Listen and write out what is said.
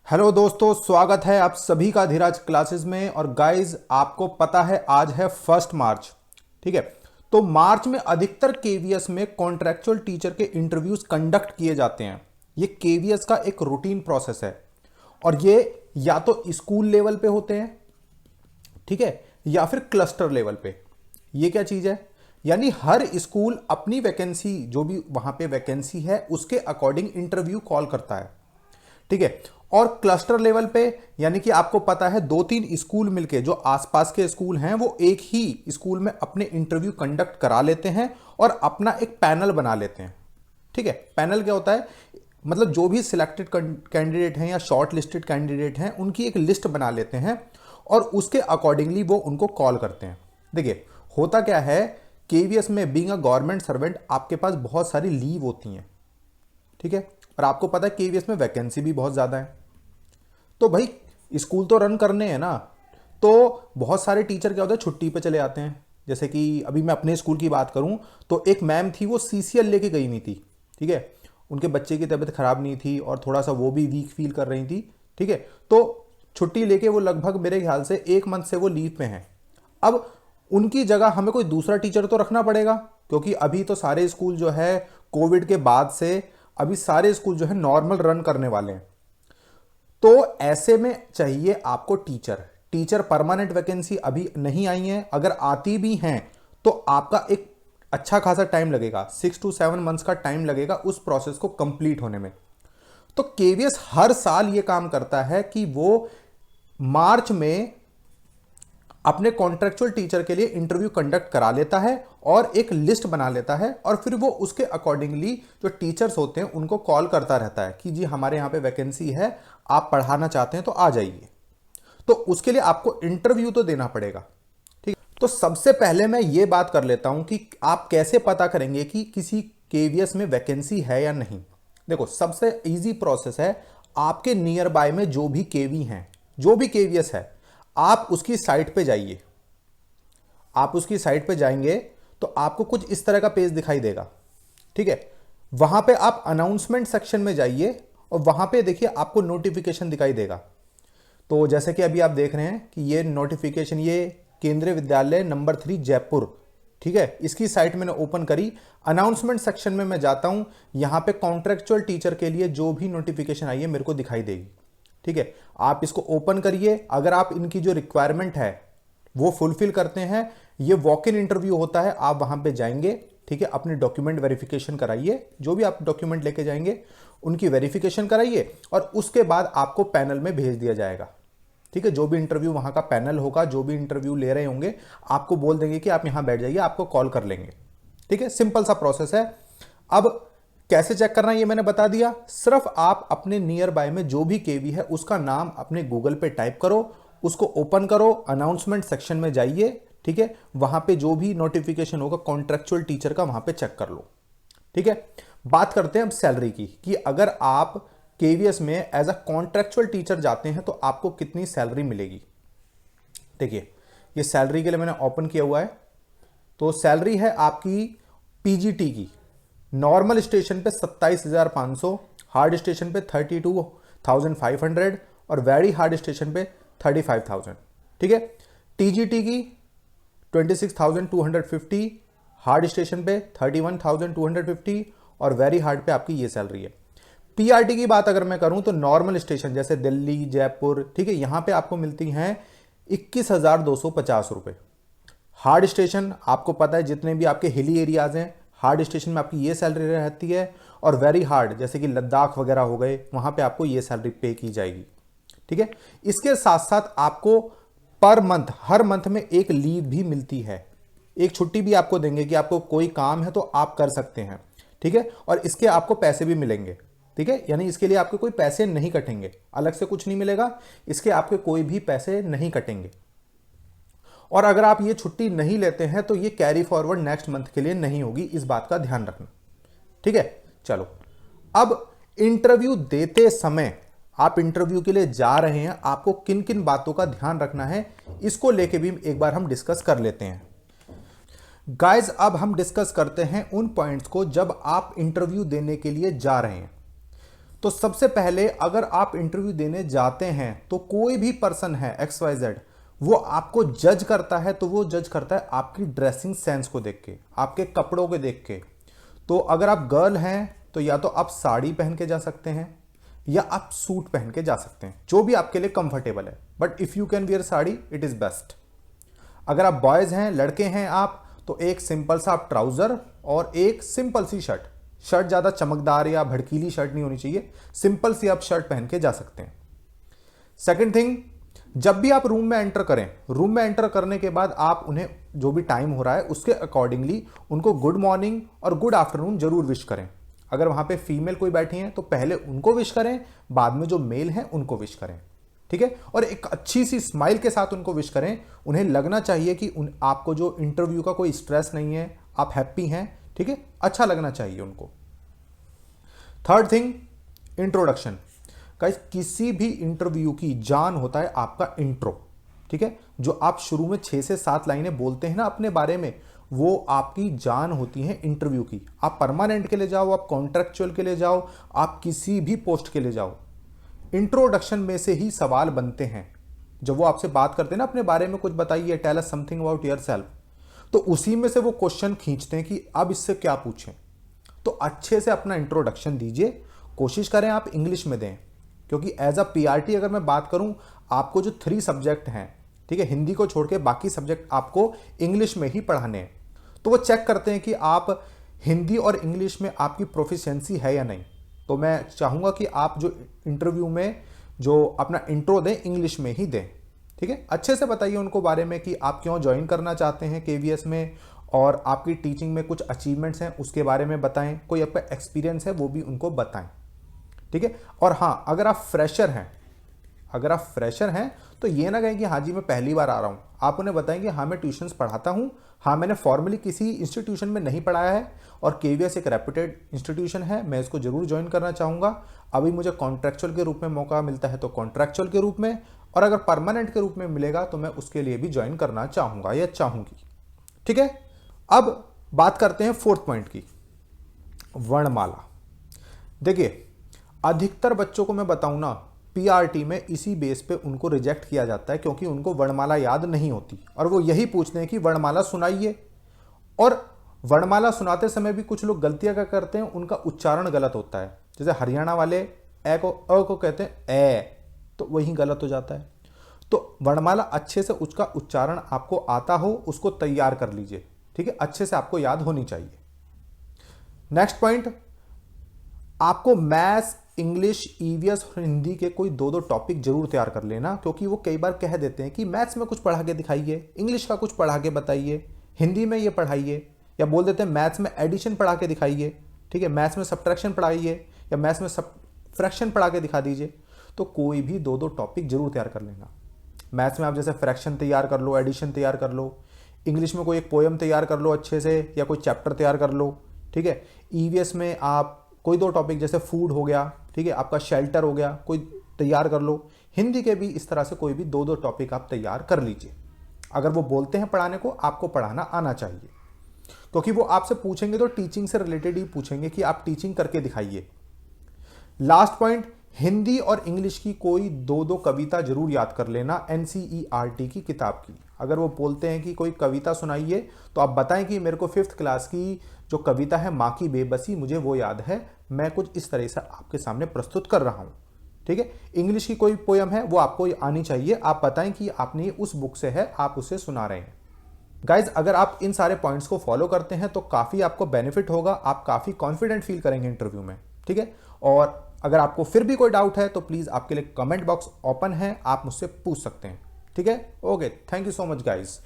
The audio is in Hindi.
हेलो दोस्तों, स्वागत है आप सभी का धीराज क्लासेस में। और गाइस, आपको पता है आज है 1 मार्च। ठीक है, तो मार्च में अधिकतर केवीएस में कॉन्ट्रेक्चुअल टीचर के इंटरव्यूज कंडक्ट किए जाते हैं। ये केवीएस का एक रूटीन प्रोसेस है और ये या तो स्कूल लेवल पे होते हैं, ठीक है, या फिर क्लस्टर लेवल पे। ये क्या चीज है? यानी हर स्कूल अपनी वैकेंसी, जो भी वहां पे वैकेंसी है उसके अकॉर्डिंग इंटरव्यू कॉल करता है। ठीक है, और क्लस्टर लेवल पे यानी कि आपको पता है 2-3 स्कूल मिलके, जो आसपास के स्कूल हैं वो एक ही स्कूल में अपने इंटरव्यू कंडक्ट करा लेते हैं और अपना एक पैनल बना लेते हैं। ठीक है, पैनल क्या होता है? मतलब जो भी सिलेक्टेड कैंडिडेट हैं या शॉर्ट लिस्टेड कैंडिडेट हैं उनकी एक लिस्ट बना लेते हैं और उसके अकॉर्डिंगली वो उनको कॉल करते हैं। देखिए, होता क्या है, केवीएस में बीइंग अ गवर्नमेंट सर्वेंट आपके पास बहुत सारी लीव होती हैं। ठीक है, और आपको पता है केवीएस में वैकेंसी भी बहुत ज़्यादा है। तो भाई स्कूल तो रन करने हैं ना, तो बहुत सारे टीचर क्या होता है, छुट्टी पे चले आते हैं। जैसे कि अभी मैं अपने स्कूल की बात करूं तो एक मैम थी, वो सीसीएल लेके गई हुई थी। ठीक है, उनके बच्चे की तबीयत खराब नहीं थी और थोड़ा सा वो भी वीक फील कर रही थी। ठीक है, तो छुट्टी लेके वो लगभग मेरे ख्याल से 1 मंथ से वो लीव पे हैं। अब उनकी जगह हमें कोई दूसरा टीचर तो रखना पड़ेगा, क्योंकि अभी तो सारे स्कूल जो है कोविड के बाद से अभी सारे स्कूल जो है नॉर्मल रन करने वाले हैं। तो ऐसे में चाहिए आपको टीचर परमानेंट वैकेंसी अभी नहीं आई है। अगर आती भी हैं तो आपका एक अच्छा खासा टाइम लगेगा, 6 to 7 मंथ्स का टाइम लगेगा उस प्रोसेस को कंप्लीट होने में। तो केवीएस हर साल ये काम करता है कि वो मार्च में अपने कॉन्ट्रेक्चुअल टीचर के लिए इंटरव्यू कंडक्ट करा लेता है और एक लिस्ट बना लेता है, और फिर वो उसके अकॉर्डिंगली जो टीचर्स होते हैं उनको कॉल करता रहता है कि जी हमारे यहाँ पे वैकेंसी है, आप पढ़ाना चाहते हैं तो आ जाइए। तो उसके लिए आपको इंटरव्यू तो देना पड़ेगा। ठीक, तो सबसे पहले मैं ये बात कर लेता हूं कि आप कैसे पता करेंगे कि किसी केवीएस में वैकेंसी है या नहीं। देखो, सबसे इजी प्रोसेस है, आपके नियर बाय में जो भी केवी हैं, जो भी केवीएस है, आप उसकी साइट पे जाइए। आप उसकी साइट पे जाएंगे तो आपको कुछ इस तरह का पेज दिखाई देगा। ठीक है, वहां पे आप अनाउंसमेंट सेक्शन में जाइए और वहां पे देखिए आपको नोटिफिकेशन दिखाई देगा। तो जैसे कि अभी आप देख रहे हैं कि ये नोटिफिकेशन, ये केंद्रीय विद्यालय नंबर 3 जयपुर, ठीक है, इसकी साइट मैंने ओपन करी। अनाउंसमेंट सेक्शन में मैं जाता हूं, यहां पे कॉन्ट्रेक्चुअल टीचर के लिए जो भी नोटिफिकेशन आई है मेरे को दिखाई देगी। ठीक है, आप इसको ओपन करिए। अगर आप इनकी जो रिक्वायरमेंट है वो फुलफिल करते हैं, ये वॉक इन इंटरव्यू होता है, आप वहां पे जाएंगे। ठीक है, अपने डॉक्यूमेंट वेरिफिकेशन कराइए, जो भी आप डॉक्यूमेंट लेके जाएंगे उनकी वेरिफिकेशन कराइए और उसके बाद आपको पैनल में भेज दिया जाएगा। ठीक है, जो भी इंटरव्यू वहां का पैनल होगा, जो भी इंटरव्यू ले रहे होंगे, आपको बोल देंगे कि आप यहां बैठ जाइए, आपको कॉल कर लेंगे। ठीक है, सिंपल सा प्रोसेस है। अब कैसे चेक करना है ये मैंने बता दिया। सिर्फ आप अपने नियर बाय में जो भी केवी है उसका नाम अपने गूगल पे टाइप करो, उसको ओपन करो, अनाउंसमेंट सेक्शन में जाइए। ठीक है, वहां पे जो भी नोटिफिकेशन होगा कॉन्ट्रेक्चुअल टीचर का, वहां पे चेक कर लो। ठीक है, बात करते हैं अब सैलरी की, कि अगर आप केवीएस में एज अ कॉन्ट्रेक्चुअल टीचर जाते हैं तो आपको कितनी सैलरी मिलेगी। देखिए, ये सैलरी के लिए मैंने ओपन किया हुआ है। तो सैलरी है आपकी पीजीटी की, नॉर्मल स्टेशन पे 27,500, हार्ड स्टेशन पे 32,500 और वेरी हार्ड स्टेशन पे 35,000। ठीक है, टीजीटी की 26,250, हार्ड स्टेशन पे 31,250 और वेरी हार्ड पे आपकी ये सैलरी है। पीआरटी की बात अगर मैं करूं तो नॉर्मल स्टेशन जैसे दिल्ली, जयपुर, ठीक है, यहां पे आपको मिलती हैं 21,250 रुपए। हार्ड स्टेशन आपको पता है, जितने भी आपके हिली एरियाज हैं हार्ड स्टेशन में आपकी ये सैलरी रहती है, और वेरी हार्ड जैसे कि लद्दाख वगैरह हो गए, वहां पे आपको ये सैलरी पे की जाएगी। ठीक है, इसके साथ साथ आपको पर मंथ, हर मंथ में एक लीव भी मिलती है, एक छुट्टी भी आपको देंगे कि आपको कोई काम है तो आप कर सकते हैं। ठीक है, और इसके आपको पैसे भी मिलेंगे। ठीक है, यानी इसके लिए आपके कोई पैसे नहीं कटेंगे, अलग से कुछ नहीं मिलेगा, इसके आपके कोई भी पैसे नहीं कटेंगे। और अगर आप ये छुट्टी नहीं लेते हैं तो ये कैरी फॉरवर्ड नेक्स्ट मंथ के लिए नहीं होगी, इस बात का ध्यान रखना। ठीक है, चलो अब इंटरव्यू देते समय, आप इंटरव्यू के लिए जा रहे हैं, आपको किन किन बातों का ध्यान रखना है इसको लेके भी एक बार हम डिस्कस कर लेते हैं। गाइज, अब हम डिस्कस करते हैं उन पॉइंट्स को जब आप इंटरव्यू देने के लिए जा रहे हैं। तो सबसे पहले अगर आप इंटरव्यू देने जाते हैं तो कोई भी पर्सन है XYZ, वो आपको जज करता है तो वो जज करता है आपकी ड्रेसिंग सेंस को देख के, आपके कपड़ों को देख के। तो अगर आप गर्ल हैं तो या तो आप साड़ी पहन के जा सकते हैं या आप सूट पहन के जा सकते हैं, जो भी आपके लिए कंफर्टेबल है, but if you can wear sari it is best. अगर आप बॉयज हैं, लड़के हैं आप, तो एक सिंपल सा आप ट्राउजर और एक सिंपल सी शर्ट, शर्ट ज्यादा चमकदार या भड़कीली शर्ट नहीं होनी चाहिए, सिंपल सी आप शर्ट पहन के जा सकते हैं। सेकंड थिंग, जब भी आप रूम में एंटर करें, रूम में एंटर करने के बाद आप उन्हें जो भी टाइम हो रहा है उसके अकॉर्डिंगली उनको गुड मॉर्निंग और गुड आफ्टरनून जरूर विश करें। अगर वहां पे फीमेल कोई बैठी हैं तो पहले उनको विश करें, बाद में जो मेल हैं उनको विश करें, ठीक है। और एक अच्छी सी स्माइल के साथ उनको विश करें। उन्हें लगना चाहिए कि आपको जो इंटरव्यू का कोई स्ट्रेस नहीं है, आप हैप्पी हैं, ठीक है, अच्छा लगना चाहिए उनको। Third thing, introduction. गाइस, किसी भी इंटरव्यू की जान होता है आपका इंट्रो, ठीक है। जो आप शुरू में 6 से 7 लाइनें बोलते हैं ना अपने बारे में, वो आपकी जान होती है इंटरव्यू की। आप परमानेंट के लिए जाओ, आप कॉन्ट्रैक्चुअल के लिए जाओ, आप किसी भी पोस्ट के लिए जाओ, इंट्रोडक्शन में से ही सवाल बनते हैं। जब वो आपसे बात करते हैं ना अपने बारे में कुछ बताइए, tell us something about yourself, तो उसी में से वो क्वेश्चन खींचते हैं कि अब इससे क्या पूछें। तो अच्छे से अपना इंट्रोडक्शन दीजिए, कोशिश करें आप इंग्लिश में दें, क्योंकि एज अ PRT अगर मैं बात करूं, आपको जो 3 सब्जेक्ट हैं, ठीक है, हिंदी को छोड़ के बाकी सब्जेक्ट आपको इंग्लिश में ही पढ़ाने हैं। तो वो चेक करते हैं कि आप हिंदी और इंग्लिश में आपकी प्रोफिशिएंसी है या नहीं। तो मैं चाहूंगा कि आप जो इंटरव्यू में जो अपना इंट्रो दें, इंग्लिश में ही दें, ठीक है। अच्छे से बताइए उनको बारे में कि आप क्यों ज्वाइन करना चाहते हैं KVS में, और आपकी टीचिंग में कुछ अचीवमेंट्स हैं उसके बारे में बताएं, कोई आपका एक्सपीरियंस है वो भी उनको बताएं, ठीक है। और हाँ, अगर आप फ्रेशर हैं, तो ये ना कहें कि हाँ जी मैं पहली बार आ रहा हूँ। आप उन्हें बताएं कि हाँ मैं ट्यूशन्स पढ़ाता हूँ, हाँ मैंने फॉर्मली किसी इंस्टीट्यूशन में नहीं पढ़ाया है, और KVS एक रेप्यूटेड इंस्टीट्यूशन है, मैं इसको जरूर ज्वाइन करना चाहूँगा। अभी मुझे कॉन्ट्रैक्चुअल के रूप में मौका मिलता है तो कॉन्ट्रैक्चुअल के रूप में, और अगर परमानेंट के रूप में मिलेगा तो मैं उसके लिए भी ज्वाइन करना चाहूँगा या चाहूँगी, ठीक है। अब बात करते हैं 4th पॉइंट की, वर्णमाला। देखिए, अधिकतर बच्चों को मैं बताऊं ना, PRT में इसी बेस पे उनको रिजेक्ट किया जाता है, क्योंकि उनको वर्णमाला याद नहीं होती, और वो यही पूछते हैं कि वर्णमाला सुनाइए। और वर्णमाला सुनाते समय भी कुछ लोग गलतियां क्या करते हैं, उनका उच्चारण गलत होता है। जैसे हरियाणा वाले अ को कहते हैं ए, तो वही गलत हो जाता है। तो वर्णमाला अच्छे से उसका उच्चारण आपको आता हो, उसको तैयार कर लीजिए, ठीक है, अच्छे से आपको याद होनी चाहिए। नेक्स्ट पॉइंट, आपको मैथ्स, इंग्लिश, EVS और हिंदी के कोई 2-2 टॉपिक जरूर तैयार कर लेना, क्योंकि वो कई बार कह देते हैं कि मैथ्स में कुछ पढ़ा के दिखाइए, इंग्लिश का कुछ पढ़ा के बताइए, हिंदी में ये पढ़ाइए, या बोल देते हैं मैथ्स में एडिशन पढ़ा के दिखाइए, ठीक है, मैथ्स में सब्ट्रैक्शन पढ़ाइए, या मैथ्स में फ्रैक्शन पढ़ा के दिखा दीजिए। तो कोई भी 2-2 टॉपिक जरूर तैयार कर लेना। मैथ्स में आप जैसे फ्रैक्शन तैयार कर लो, एडिशन तैयार कर लो, इंग्लिश में कोई एक पोएम तैयार कर लो अच्छे से, या कोई चैप्टर तैयार कर लो, ठीक है। EVS में आप कोई 2 टॉपिक जैसे फूड हो गया, ठीक है, आपका शेल्टर हो गया, कोई तैयार कर लो। हिंदी के भी इस तरह से कोई भी 2-2 टॉपिक आप तैयार कर लीजिए। अगर वो बोलते हैं पढ़ाने को, आपको पढ़ाना आना चाहिए, क्योंकि वो आपसे पूछेंगे तो टीचिंग से रिलेटेड ही पूछेंगे कि आप टीचिंग करके दिखाइए। लास्ट पॉइंट, हिंदी और इंग्लिश की कोई 2-2 कविता जरूर याद कर लेना NCERT की किताब की। अगर वो बोलते हैं कि कोई कविता सुनाइए, तो आप बताएं कि मेरे को 5th क्लास की जो कविता है माँ की बेबसी, मुझे वो याद है, मैं कुछ इस तरह से आपके सामने प्रस्तुत कर रहा हूं, ठीक है। इंग्लिश की कोई पोयम है वो आपको आनी चाहिए, आप बताएं कि आपने ये उस बुक से है, आप उसे सुना रहे हैं। गाइज, अगर आप इन सारे पॉइंट्स को फॉलो करते हैं तो काफ़ी आपको बेनिफिट होगा, आप काफ़ी कॉन्फिडेंट फील करेंगे इंटरव्यू में, ठीक है। और अगर आपको फिर भी कोई डाउट है तो प्लीज़ आपके लिए कमेंट बॉक्स ओपन है, आप मुझसे पूछ सकते हैं, ठीक है। Okay, thank you so much guys.